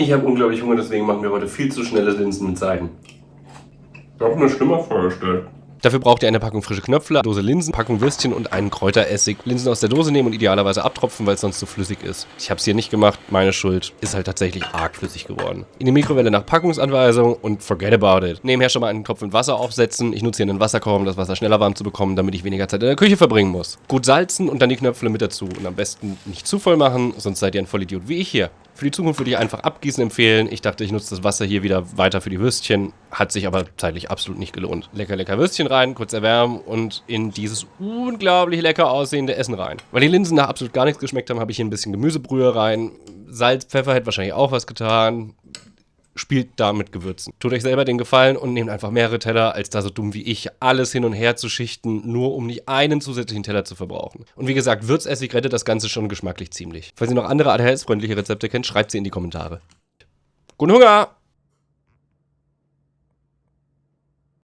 Ich habe unglaublich Hunger, deswegen machen wir heute viel zu schnelle Linsen mit Seiten. Ich habe mir schlimmer vorgestellt. Dafür braucht ihr eine Packung frische Knöpfler, Dose Linsen, Packung Würstchen und einen Kräuteressig. Linsen aus der Dose nehmen und idealerweise abtropfen, weil es sonst zu flüssig ist. Ich habe es hier nicht gemacht, meine Schuld. Ist halt tatsächlich arg flüssig geworden. In die Mikrowelle nach Packungsanweisung und forget about it. Nebenher schon mal einen Topf mit Wasser aufsetzen. Ich nutze hier einen Wasserkocher, um das Wasser schneller warm zu bekommen, damit ich weniger Zeit in der Küche verbringen muss. Gut salzen und dann die Knöpfle mit dazu. Und am besten nicht zu voll machen, sonst seid ihr ein Vollidiot wie ich hier. Für die Zukunft würde ich einfach abgießen empfehlen. Ich dachte, ich nutze das Wasser hier wieder weiter für die Würstchen. Hat sich aber zeitlich absolut nicht gelohnt. Lecker, lecker Würstchen rein, kurz erwärmen und in dieses unglaublich lecker aussehende Essen rein. Weil die Linsen nach absolut gar nichts geschmeckt haben, habe ich hier ein bisschen Gemüsebrühe rein. Salz, Pfeffer hätte wahrscheinlich auch was getan. Spielt da mit Gewürzen. Tut euch selber den Gefallen und nehmt einfach mehrere Teller, als da so dumm wie ich alles hin und her zu schichten, nur um nicht einen zusätzlichen Teller zu verbrauchen. Und wie gesagt, Würzessig rettet das Ganze schon geschmacklich ziemlich. Falls ihr noch andere ADHS-freundliche Rezepte kennt, schreibt sie in die Kommentare. Guten Hunger!